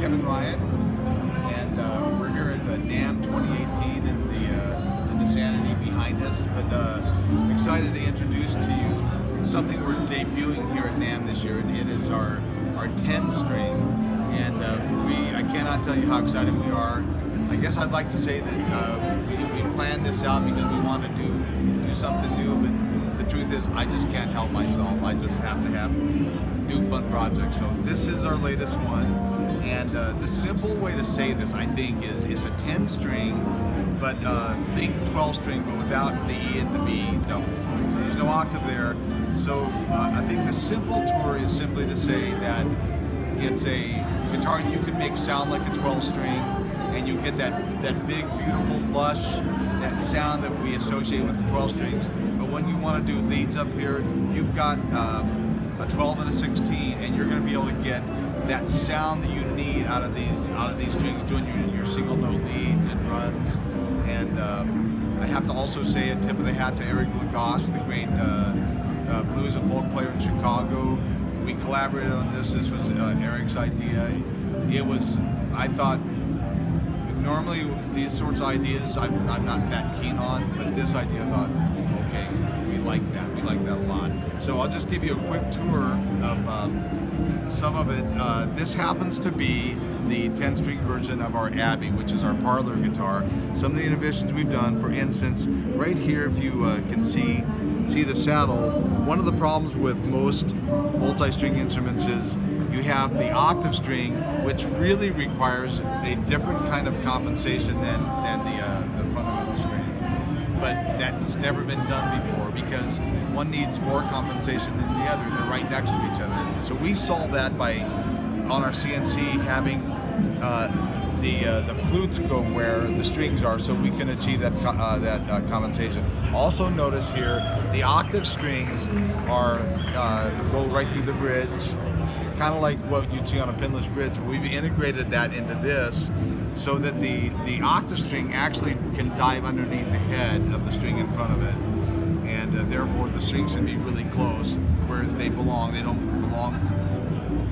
Kevin Ryan, and we're here at NAMM 2018 in the Anaheim behind us. But excited to introduce to you something we're debuting here at NAMM this year, and it is our 10-string. And I cannot tell you how excited we are. I guess I'd like to say that we planned this out because we want to do something new, but the truth is I just can't help myself. I just have to have new fun projects. So this is our latest one, and the simple way to say this, I think, is it's a 10-string, but think 12-string, but without the E and the B double. So there's no octave there. So I think the simple tour is simply to say that it's a guitar you can make sound like a 12-string, and you get that big, beautiful, lush, that sound that we associate with the 12 strings. But when you want to do leads up here, you've got a 12 and a 16, and you're going to be able to get that sound that you need out of these strings doing your single note leads and runs. And I have to also say a tip of the hat to Eric Lagasse, the great blues and folk player in Chicago. We collaborated on this. This was Eric's idea. It was, I thought, normally these sorts of ideas I'm not that keen on, but this idea I thought, okay, we like that a lot. So I'll just give you a quick tour of some of it. This happens to be the 10-string version of our Abbey, which is our parlor guitar. Some of the innovations we've done, for instance, right here, if you can see the saddle, one of the problems with most multi-string instruments is you have the octave string, which really requires a different kind of compensation than the fundamental string. But that's never been done before because one needs more compensation than the other. They're right next to each other. So we solve that by, on our CNC, having the flutes go where the strings are, so we can achieve that compensation. Also notice here, the octave strings are go right through the bridge, kind of like what you'd see on a pinless bridge. We've integrated that into this so that the octave string actually can dive underneath the head of the string in front of it, and therefore the strings can be really close where they belong. They don't belong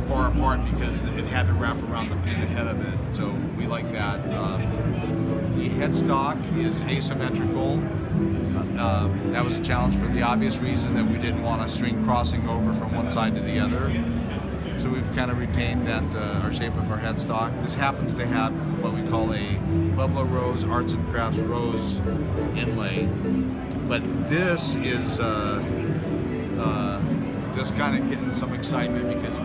far apart because it had to wrap around the pin ahead of it. So we like that. The headstock is asymmetrical. That was a challenge for the obvious reason that we didn't want a string crossing over from one side to the other. So we've kind of retained that our shape of our headstock. This happens to have what we call a Pueblo Rose Arts and Crafts Rose inlay. But this is just kind of getting some excitement because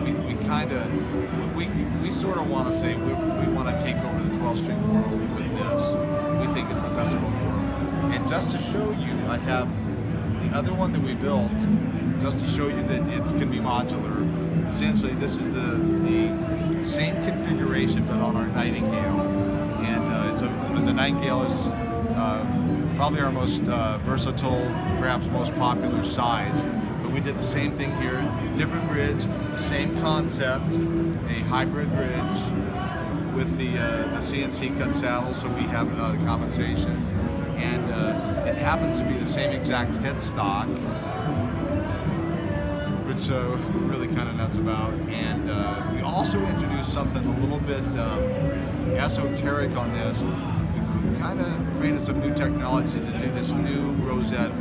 we sort of want to say we want to take over the 12-string world with this. We think it's the best of both worlds. And just to show you, I have the other one that we built, just to show you that it can be modular. Essentially, this is the same configuration, but on our Nightingale. And the Nightingale is probably our most versatile, perhaps most popular size. But we did the same thing here, different bridge, the same concept, a hybrid bridge with the CNC cut saddle, so we have the compensation. And it happens to be the same exact headstock, which we're really kind of nuts about. And we also introduced something a little bit esoteric on this. We kind of created some new technology to do this new rosette.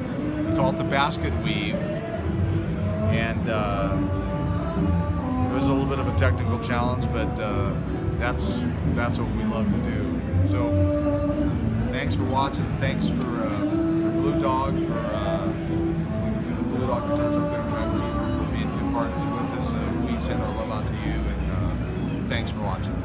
We call it the basket weave. And it was a little bit of a technical challenge, but that's what we love to do. So thanks for watching. Thanks for Bluedog, for Bluedog Guitars up there in Vancouver, for being good partners with us. We send our love out to you, and thanks for watching.